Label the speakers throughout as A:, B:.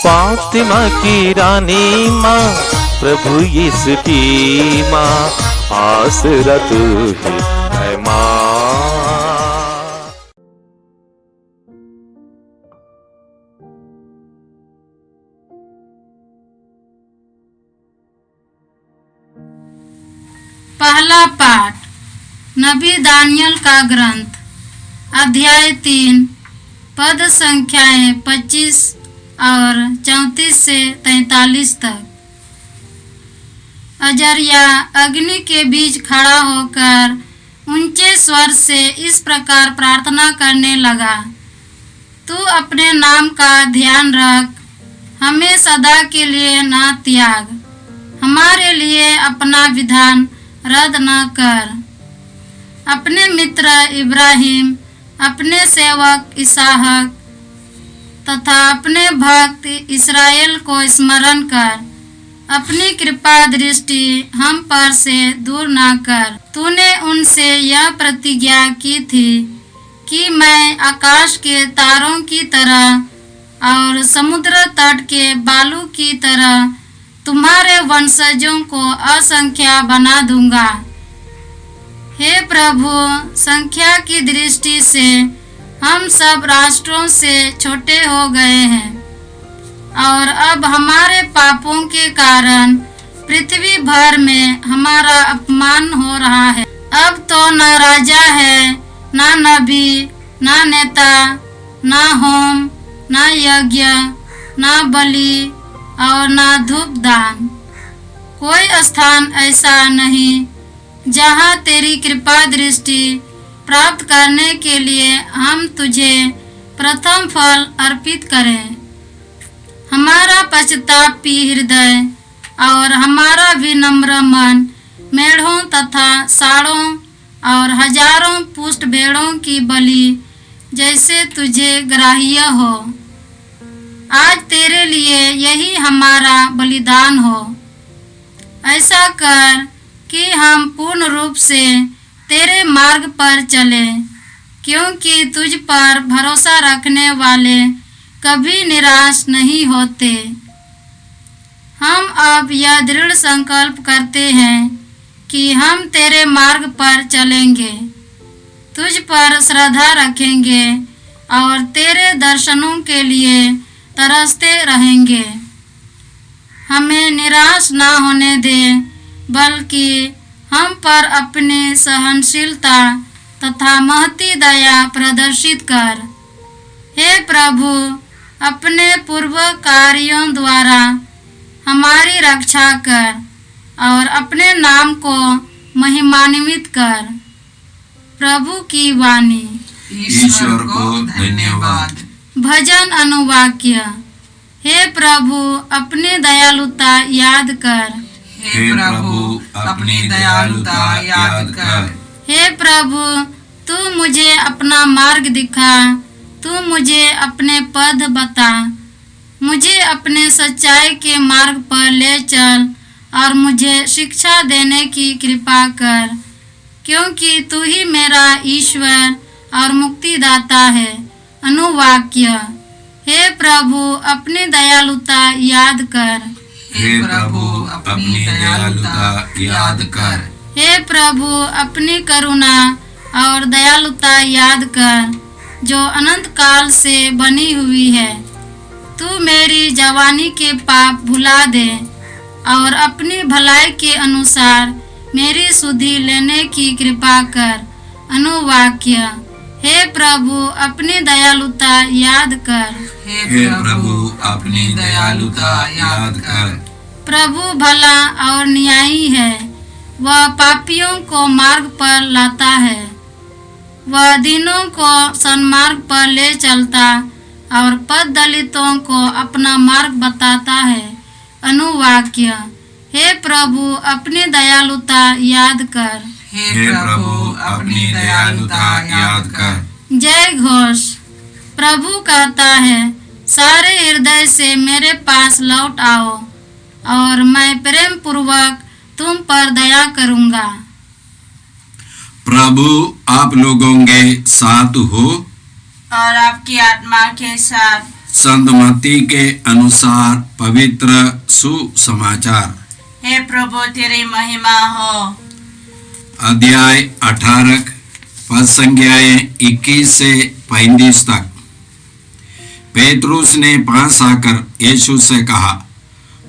A: फातिमा की रानी माँ, प्रभु यीशु की माँ, आसरा तू ही है माँ।
B: पहला पाठ नबी दानियल का ग्रंथ, अध्याय 3, पद संख्याएं 25 और 34 से 43 तक। अजर्या अग्नि के बीच खड़ा होकर ऊंचे स्वर से इस प्रकार प्रार्थना करने लगा, तू अपने नाम का ध्यान रख, हमें सदा के लिए न त्याग, हमारे लिए अपना विधान रद्द न कर। अपने मित्र इब्राहिम, अपने सेवक इसहाक तथा अपने भक्त इस्राएल को स्मरण कर, अपनी कृपा दृष्टि हम पर से दूर न कर। तूने उनसे यह प्रतिज्ञा की थी कि मैं आकाश के तारों की तरह और समुद्र तट के बालू की तरह तुम्हारे वंशजों को असंख्या बना दूंगा। हे प्रभु, संख्या की दृष्टि से हम सब राष्ट्रों से छोटे हो गए हैं और अब हमारे पापों के कारण पृथ्वी भर में हमारा अपमान हो रहा है। अब तो न राजा है, न नबी, न नेता, न होम, न यज्ञ, न बलि और न धूप दान। कोई स्थान ऐसा नहीं जहाँ तेरी कृपा दृष्टि प्राप्त करने के लिए हम तुझे प्रथम फल अर्पित करें। हमारा पश्चातापी हृदय और हमारा विनम्र मन मेढ़ों तथा साड़ों और हजारों पुष्ट भेड़ों की बलि जैसे तुझे ग्राह्य हो। आज तेरे लिए यही हमारा बलिदान हो। ऐसा कर कि हम पूर्ण रूप से तेरे मार्ग पर चलें, क्योंकि तुझ पर भरोसा रखने वाले कभी निराश नहीं होते। हम अब यह दृढ़ संकल्प करते हैं कि हम तेरे मार्ग पर चलेंगे, तुझ पर श्रद्धा रखेंगे और तेरे दर्शनों के लिए तरसते रहेंगे। हमें निराश न होने दे, बल्कि हम पर अपनी सहनशीलता तथा महती दया प्रदर्शित कर। हे प्रभु, अपने पूर्व कार्यों द्वारा हमारी रक्षा कर और अपने नाम को महिमान्वित कर। प्रभु की वाणी।
C: ईश्वर को धन्यवाद।
B: भजन अनुवाक्य। हे प्रभु, अपनी दयालुता याद कर।
C: हे प्रभु, अपनी दयालुता याद कर।
B: हे प्रभु, तू मुझे अपना मार्ग दिखा, तू मुझे अपने पथ बता, मुझे अपने सच्चाई के मार्ग पर ले चल और मुझे शिक्षा देने की कृपा कर, क्योंकि तू ही मेरा ईश्वर और मुक्तिदाता है। अनुवाक्य। हे प्रभु, अपनी दयालुता याद कर।
C: हे प्रभु, अपनी दयालुता याद कर।
B: हे प्रभु, अपनी करुणा और दयालुता याद कर, जो अनंत काल से बनी हुई है। तू मेरी जवानी के पाप भुला दे और अपनी भलाई के अनुसार मेरी सुधि लेने की कृपा कर। अनुवाक्य। हे प्रभु, अपनी दयालुता याद कर।
C: हे प्रभु, अपनी दयालुता याद कर।
B: प्रभु भला और न्यायी है, वह पापियों को मार्ग पर लाता है, वह दीनों को सन्मार्ग पर ले चलता और पथ दलितों को अपना मार्ग बताता है। अनुवाक्य। हे प्रभु, अपनी दयालुता याद कर।
C: हे प्रभु, अपनी दयालुता याद कर।
B: जय घोष। प्रभु कहता है, सारे हृदय से मेरे पास लौट आओ और मैं प्रेम पूर्वक तुम पर दया करूंगा।
C: प्रभु आप लोगों के साथ हो
D: और आपकी आत्मा के साथ। संत मत्ती के अनुसार पवित्र सुसमाचार।
E: हे प्रभु तेरी महिमा हो।
D: अध्याय 18 पद संज्ञाएं 21 से 35 तक। पेतरुस ने पास आकर यीशु से कहा,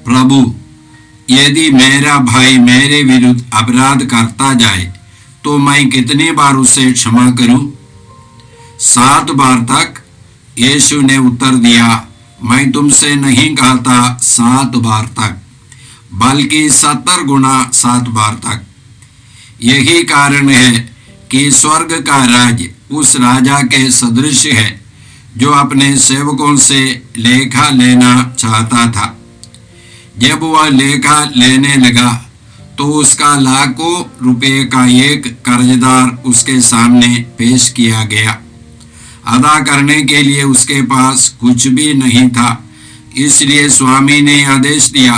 D: प्रभु, यदि मेरा भाई मेरे विरुद्ध अपराध करता जाए तो मैं कितनी बार उसे क्षमा करूं? 7 बार तक? यीशु ने उत्तर दिया, मैं तुमसे नहीं कहता 7 बार तक, बल्कि 70 गुना 7 बार तक। यही कारण है कि स्वर्ग का राज्य उस राजा के सदृश है जो अपने सेवकों से लेखा लेना चाहता था। जब वह लेखा लेने लगा तो उसका लाखों रुपए का एक कर्जदार उसके सामने पेश किया गया। अदा करने के लिए उसके पास कुछ भी नहीं था। इसलिए स्वामी ने आदेश दिया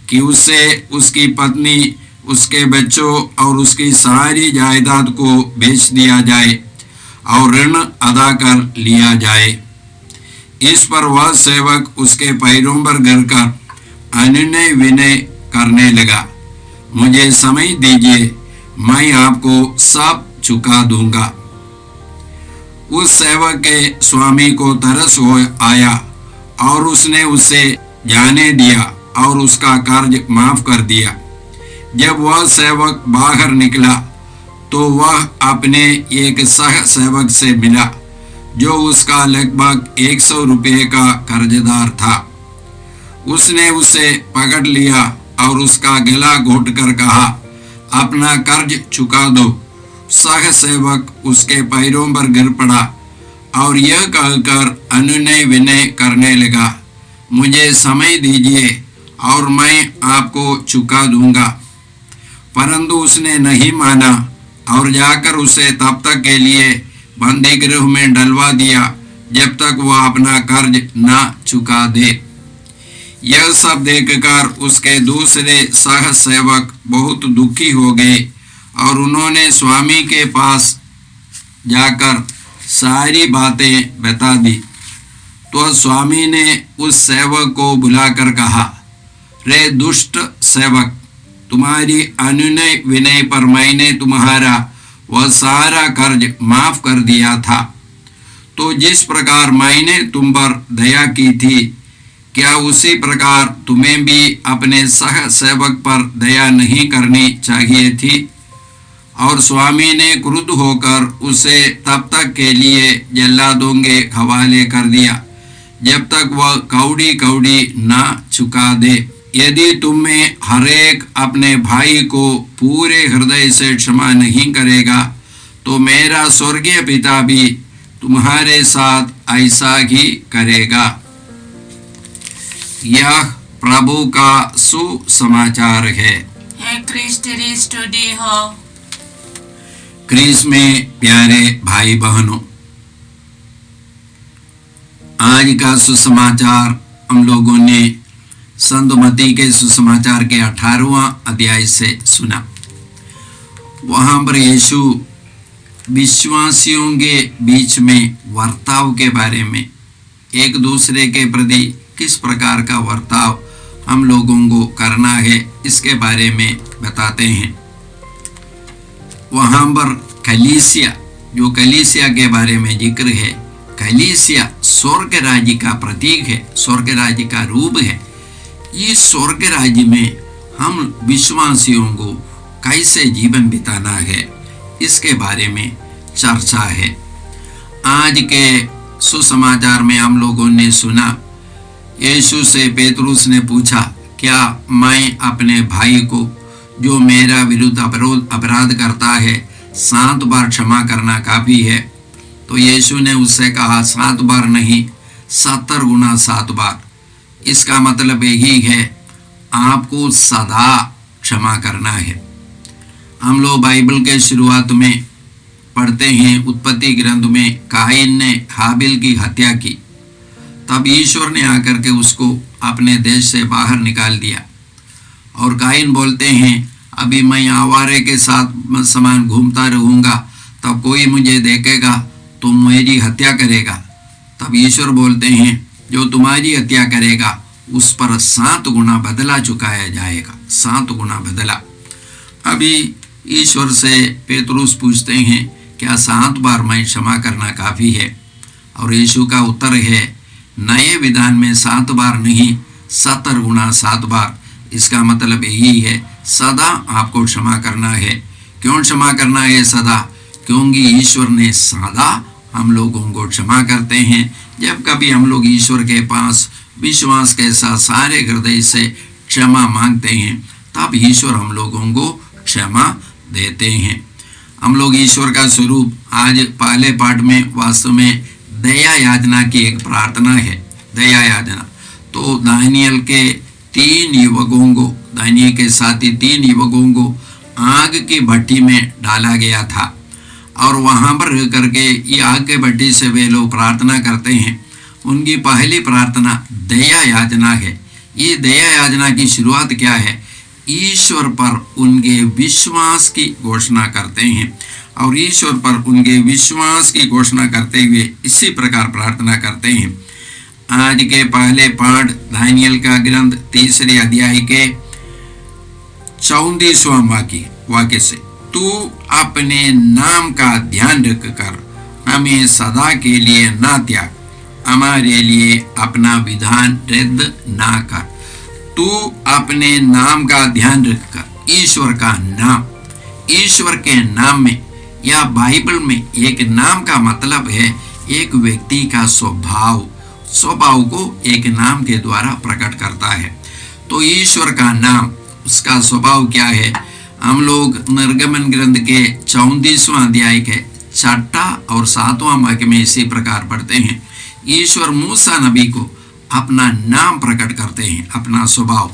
D: कि उसे, उसकी पत्नी, उसके बच्चों और उसकी सारी जायदाद को बेच दिया जाए और ऋण अदा कर लिया जाए। इस पर वह सेवक उसके पैरों पर गिर कर अनुनय विनय करने लगा, मुझे समय दीजिए, मैं आपको सब चुका दूंगा। उस सेवक के स्वामी को तरस हो आया और उसने उसे जाने दिया और उसका कर्ज माफ कर दिया। जब वह सेवक बाहर निकला तो वह अपने एक सह सेवक से मिला जो उसका लगभग 100 रुपये का कर्जदार था। उसने उसे पकड़ लिया और उसका गला घोंटकर कहा, अपना कर्ज चुका दो। सह सेवक उसके पैरों पर गिर पड़ा और यह कहकर अनुनय विनय करने लगा, मुझे समय दीजिए और मैं आपको चुका दूंगा। परंतु उसने नहीं माना और जाकर उसे तब तक के लिए बंदी गृह में डलवा दिया जब तक वह अपना कर्ज न चुका दे। यह सब देखकर उसके दूसरे सह सेवक बहुत दुखी हो गए और उन्होंने स्वामी के पास जाकर सारी बातें बता दी। तो स्वामी ने उस सेवक को बुलाकर कहा, रे दुष्ट सेवक, तुम्हारी अनुनय विनय पर मैंने तुम्हारा वह सारा कर्ज माफ कर दिया था। तो जिस प्रकार मैंने तुम पर दया की थी, क्या उसी प्रकार तुम्हें भी अपने सह सेवक पर दया नहीं करनी चाहिए थी? और स्वामी ने क्रुद्ध होकर उसे तब तक के लिए जल्लादों के हवाले कर दिया जब तक वह कौड़ी कौड़ी न चुका दे। यदि तुम में हरेक अपने भाई को पूरे हृदय से क्षमा नहीं करेगा तो मेरा स्वर्गीय पिता भी तुम्हारे साथ ऐसा ही करेगा। यह प्रभु का सुसमाचार है।
E: हे क्रिस्ट तेरी स्तुति हो।
D: क्रिस में प्यारे भाई बहनों, आज का सुसमाचार हम लोगों ने संत मत्ती के सुसमाचार के 18वां अध्याय से सुना। वहां पर यीशु विश्वासियों के बीच में वर्ताव के बारे में, एक दूसरे के प्रति किस प्रकार का वर्ताव हम लोगों को करना है, इसके बारे में बताते हैं। वहां पर कलीसिया, जो कलीसिया के बारे में जिक्र है, कलीसिया स्वर्ग राज्य का प्रतीक है, स्वर्ग राज्य का रूप है। इस स्वर्ग राज्य में हम विश्वासियों को कैसे जीवन बिताना है, इसके बारे में चर्चा है। आज के सुसमाचार में हम लोगों ने सुना, यीशु से पेतरुस ने पूछा, क्या मैं अपने भाई को जो मेरा विरुद्ध अपराध करता है 7 बार क्षमा करना काफी है? तो यीशु ने उससे कहा, 7 बार नहीं, 70 गुना 7 बार। इसका मतलब यही है, आपको सदा क्षमा करना है। हम लोग बाइबल के शुरुआत में पढ़ते हैं, उत्पत्ति ग्रंथ में कायन ने हाबिल की हत्या की, तब ईश्वर ने आकर के उसको अपने देश से बाहर निकाल दिया। और कायन बोलते हैं, अभी मैं आवारे के साथ समान घूमता रहूँगा, तब कोई मुझे देखेगा तो मेरी हत्या करेगा। तब ईश्वर बोलते हैं, जो तुम्हारी हत्या करेगा उस पर 7 गुना बदला चुकाया जाएगा, 7 गुना बदला। अभी ईश्वर से पेतरुस पूछते हैं, क्या 7 बार मैं क्षमा करना काफ़ी है? और यीशु का उत्तर है, नए विधान में 7 बार नहीं, 70 गुना 7 बार। इसका मतलब यही है, सदा आपको क्षमा करना है। क्यों क्षमा करना है सदा? क्योंकि ईश्वर ने सदा हम लोगों को क्षमा करते हैं। जब कभी हम लोग ईश्वर के पास विश्वास के साथ सारे हृदय से क्षमा मांगते हैं, तब ईश्वर हम लोगों को क्षमा देते हैं। हम लोग ईश्वर का स्वरूप आज पहले पाठ में वास्तव में दया याचना की एक प्रार्थना है, दया याचना। तो दानियल के 3 युवकों को, दानियल के साथी 3 युवकों को आग की भट्टी में डाला गया था, और वहाँ पर रह करके ये आग के भट्टी से वे लोग प्रार्थना करते हैं। उनकी पहली प्रार्थना दया याचना है। ये दया याचना की शुरुआत क्या है? ईश्वर पर उनके विश्वास की घोषणा करते हैं, और ईश्वर पर उनके विश्वास की घोषणा करते हुए इसी प्रकार प्रार्थना करते हैं। आज के पहले पाठ दानियल का ग्रंथ 3 अध्याय के 34वां वाक्य से, तू अपने नाम का ध्यान रखकर हमें सदा के लिए ना त्याग, हमारे लिए अपना विधान रद्द ना कर। तू अपने नाम का ध्यान रखकर, ईश्वर का नाम, ईश्वर के नाम में या बाइबल में एक नाम का मतलब है एक व्यक्ति का स्वभाव, स्वभाव को एक नाम के द्वारा प्रकट करता है। तो ईश्वर का नाम, उसका स्वभाव क्या है? हम लोग निर्गमन ग्रंथ के 34वां अध्याय के 6 और 7वां वाक्य में इसी प्रकार पढ़ते हैं। ईश्वर मूसा नबी को अपना नाम प्रकट करते हैं, अपना स्वभाव।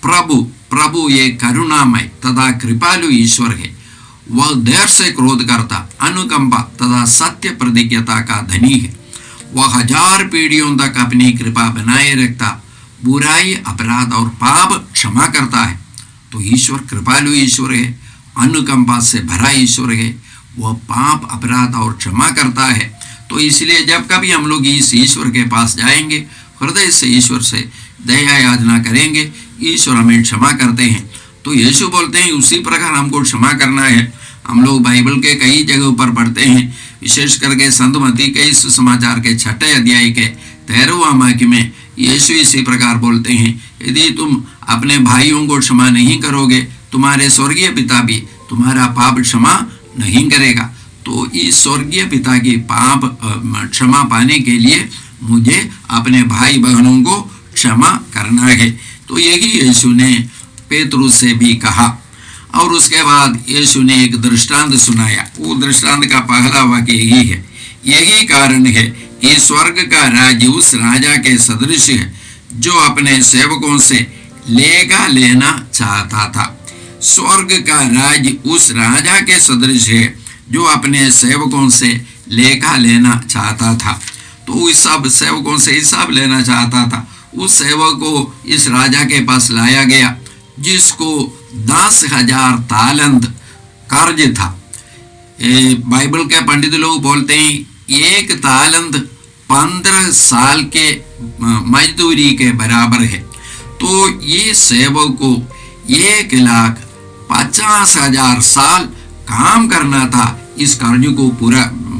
D: प्रभु, प्रभु ये करुणामय तथा कृपालु ईश्वर है। वह देर से क्रोध करता, अनुकंपा तथा सत्य प्रतिज्ञता का धनी है। वह 1000 पीढ़ियों तक अपनी कृपा बनाए रखता, बुराई, अपराध और पाप क्षमा करता है। तो ईश्वर कृपालु ईश्वर है, अनुकंपा से भरा ईश्वर है। वह पाप, अपराध और क्षमा करता है। तो इसलिए जब कभी हम लोग इस ईश्वर के पास जाएंगे, हृदय से ईश्वर से दया याचना करेंगे, ईश्वर हमें क्षमा करते हैं। तो यीशु बोलते हैं उसी प्रकार हमको क्षमा करना है। हम लोग बाइबल के कई जगहों पर पढ़ते हैं, विशेष करके संत मत्ती के सुसमाचार के 6 अध्याय के 13वां वाक्य में यीशु इसी प्रकार बोलते हैं, यदि तुम अपने भाइयों को क्षमा नहीं करोगे, तुम्हारे स्वर्गीय पिता भी तुम्हारा पाप क्षमा नहीं करेगा। तो इस स्वर्गीय पिता की पाप क्षमा पाने के लिए मुझे अपने भाई बहनों को क्षमा करना है। तो यही यीशु ने पेतरुस से भी कहा। और उसके बाद यीशु ने एक दृष्टांत सुनाया। वो दृष्टांत का पहला वाक्य यही है, यही कारण है कि स्वर्ग का राज्य उस राजा के सदृश है जो अपने सेवकों से लेगा लेना चाहता था। स्वर्ग का राज्य उस राजा के सदृश है जो अपने सेवकों से लेखा लेना चाहता था। तो इस सब सेवकों से हिसाब लेना चाहता था। उस सेवक को इस राजा के पास लाया गया जिसको 10,000 तालंत कर्ज था। बाइबल के पंडित लोग बोलते हैं 1 तालंत 15 साल के मजदूरी के बराबर है। तो ये सेवक को 1,50,000 साल काम करना था इस कर्ज को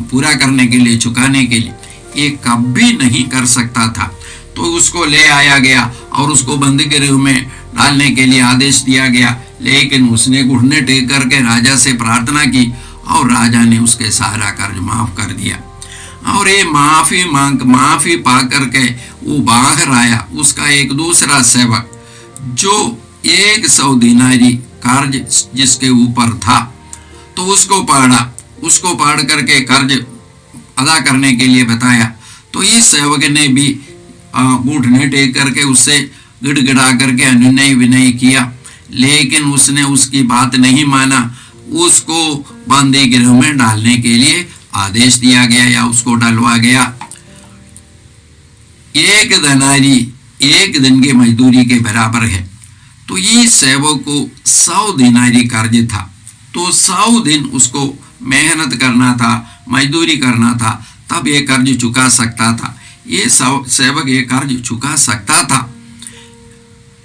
D: पूरा करने के लिए, चुकाने के लिए। ये कभी नहीं कर सकता था। तो उसको ले आया गया और उसको बंदी गृह में डालने के लिए आदेश दिया गया। लेकिन उसने घुटने टेक करके राजा से प्रार्थना की और राजा ने उसके सारा कर्ज माफ कर दिया। और ये माफी पा करके वो बाहर आया। उसका एक दूसरा सेवक जो 100 दिनारी कर्ज जिसके ऊपर था, तो उसको पढ़ करके कर्ज अदा करने के लिए बताया। तो इस सेवक ने भी घुटने टेक करके उससे गिड़गिड़ा करके अनुनय विनय किया, लेकिन उसने उसकी बात नहीं माना। उसको बंदी गृह में डालने के लिए आदेश दिया गया या उसको डलवा गया। 1 दिनारी 1 दिन की मजदूरी के बराबर है। तो ये सेवक को 100 दिनारी कर्ज था। तो 100 दिन उसको मेहनत करना था, मजदूरी करना था, तब ये कर्ज चुका सकता था। ये सेवक ये कर्ज चुका सकता था,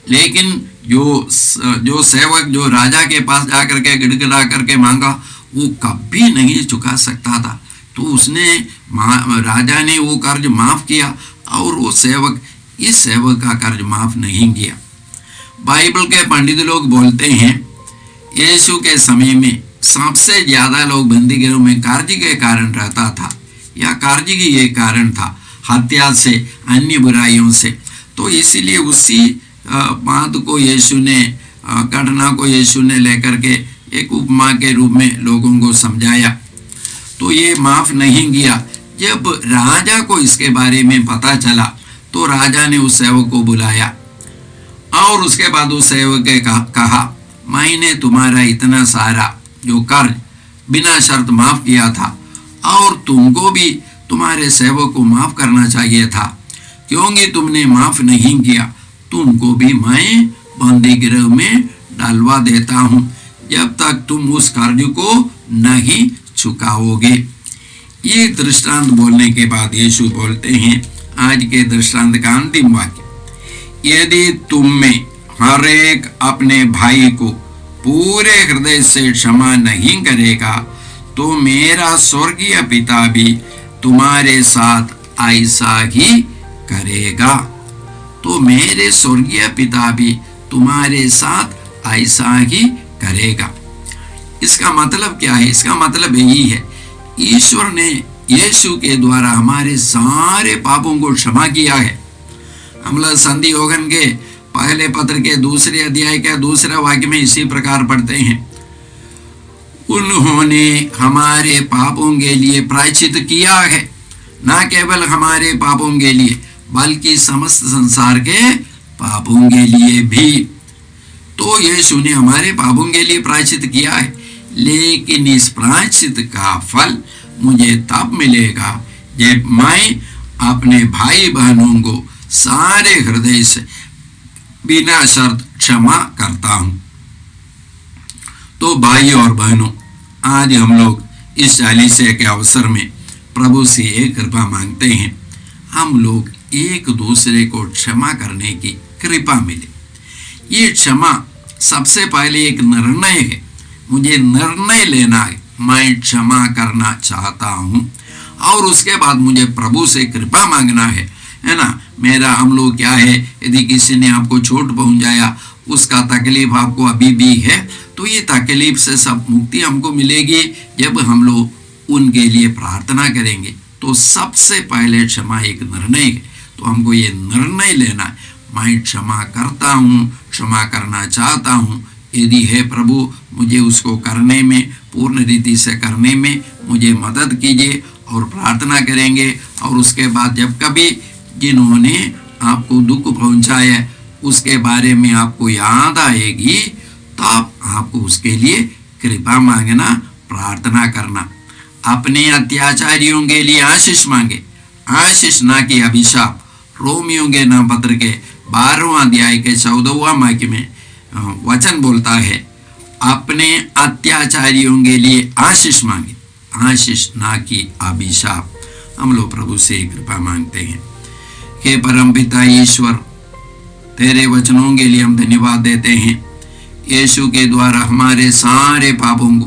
D: लेकिन जो सेवक जो राजा के पास जाकर के गिड़गिड़ा करके मांगा वो कभी नहीं चुका सकता था। तो उसने राजा ने वो कर्ज माफ किया और वो सेवक इस सेवक का कर्ज माफ नहीं किया। बाइबल के पंडित लोग बोलते हैं यीशु के समय में सबसे ज्यादा लोग बंदीगृह में कर्ज के कारण रहता था, या कर्ज की ये कारण था, हत्या से, अन्य बुराइयों से। तो इसीलिए उसी बात को यीशु ने, घटना को यीशु ने लेकर के एक उपमा के रूप में लोगों को समझाया। तो ये माफ नहीं किया। जब राजा को इसके बारे में पता चला तो राजा ने उस सेवक को बुलाया और उसके बाद उस सेवक ने कहा, मैंने तुम्हारा इतना सारा जो कर्ज बिना शर्त माफ किया था और तुमको भी तुम्हारे सेवक को माफ करना चाहिए था, क्योंकि तुमने माफ नहीं किया, तुमको भी मैं बंदीगृह में डालवा देता हूं जब तक तुम उस कर्ज को नहीं चुकाओगे। ये दृष्टांत बोलने के बाद यीशु बोलते हैं आज के दृष्टांत का अंतिम वाक्य, यदि तुम में हर एक अपने भाई को पूरे हृदय से क्षमा नहीं करेगा तो मेरा स्वर्गीय पिता भी तुम्हारे साथ ऐसा ही करेगा। तो मेरे स्वर्गीय पिता भी तुम्हारे साथ ऐसा ही करेगा। इसका मतलब क्या है? इसका मतलब यही है, ईश्वर ने यीशु के द्वारा हमारे सारे पापों को क्षमा किया है। हम लोग संधि योगन के पहले पत्र के दूसरे अध्याय के दूसरे वाक्य में इसी प्रकार पढ़ते हैं, उन्होंने हमारे पापों के लिए प्रायश्चित किया है, न केवल हमारे पापों के लिए बल्कि समस्त संसार के पापों के लिए भी। तो यीशु ने हमारे पापों के लिए प्रायश्चित किया है, लेकिन इस प्रायश्चित का फल मुझे तब मिलेगा जब मैं अपने भाई बहनों को सारे हृदय से बिना शर्त क्षमा करता हूं। तो भाई और बहनों, आज हम लोग इस चालीसे के अवसर में प्रभु से एक कृपा मांगते हैं, हम लोग एक दूसरे को क्षमा करने की कृपा मिले। ये क्षमा सबसे पहले एक निर्णय है, मुझे निर्णय लेना है, मैं क्षमा करना चाहता हूं, और उसके बाद मुझे प्रभु से कृपा मांगना है ना। मेरा हम लोग क्या है, यदि किसी ने आपको चोट पहुंचाया, उसका तकलीफ आपको अभी भी है, तो ये तकलीफ से सब मुक्ति हमको मिलेगी जब हम लोग उनके लिए प्रार्थना करेंगे। तो सबसे पहले क्षमा एक निर्णय है, तो हमको ये निर्णय लेना है, मैं क्षमा करता हूँ, क्षमा करना चाहता हूँ। यदि है प्रभु, मुझे उसको करने में, पूर्ण रीति से करने में मुझे मदद कीजिए, और प्रार्थना करेंगे। और उसके बाद जब कभी जिन्होंने आपको दुख पहुंचाया उसके बारे में आपको याद आएगी, तब आपको उसके लिए कृपा मांगना, प्रार्थना करना। अपने अत्याचारियों के लिए आशीष मांगे, आशीष ना कि अभिशाप। रोमियों के नाम पत्र के 12वां अध्याय के 14वां वाक्य में वचन बोलता है, अपने अत्याचारियों के लिए आशीष मांगे, आशीष ना कि अभिशाप। हम लोग प्रभु से कृपा मांगते हैं। हे परमपिता ईश्वर, तेरे वचनों के लिए हम धन्यवाद देते हैं। यीशु के द्वारा हमारे सारे पापों को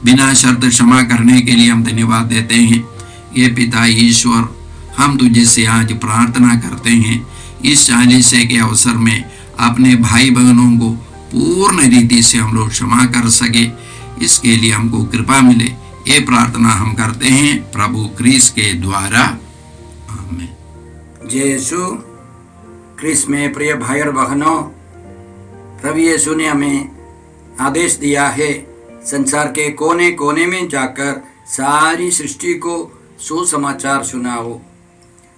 D: बिना शर्त क्षमा करने के लिए हम धन्यवाद देते हैं। ये पिता ईश्वर, हम तुझे से आज प्रार्थना करते हैं, इस चालीसे के अवसर में अपने भाई बहनों को पूर्ण रीति से हम लोग क्षमा कर सके, इसके लिए हमको कृपा मिले। ये प्रार्थना हम करते हैं प्रभु क्रिस्त के द्वारा, आमीन।
F: जय यीशु क्रिस्त में प्रिय भाई और बहनों, प्रभु यीशु ने हमें आदेश दिया है संसार के कोने कोने में जाकर सारी सृष्टि को सुसमाचार सुनाओ।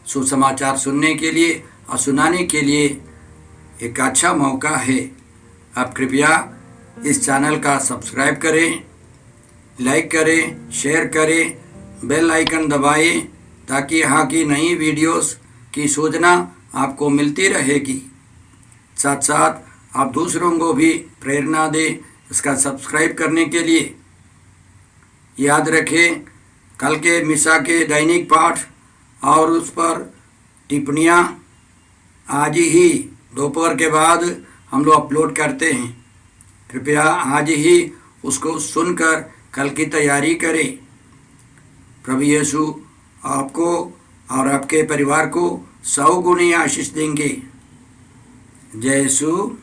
F: सुसमाचार सुनने के लिए और सुनाने के लिए एक अच्छा मौका है। आप कृपया इस चैनल का सब्सक्राइब करें, लाइक करें, शेयर करें, बेल आइकन दबाएं, ताकि यहाँ की नई वीडियोस की सूचना आपको मिलती रहेगी। साथ साथ आप दूसरों को भी प्रेरणा दें इसका सब्सक्राइब करने के लिए। याद रखें, कल के मिसा के दैनिक पाठ और उस पर टिप्पणियाँ आज ही दोपहर के बाद हम लोग अपलोड करते हैं। कृपया आज ही उसको सुनकर कल की तैयारी करें। प्रभु यीशु आपको और आपके परिवार को 100 गुनी आशीष देंगे। जय यीशु।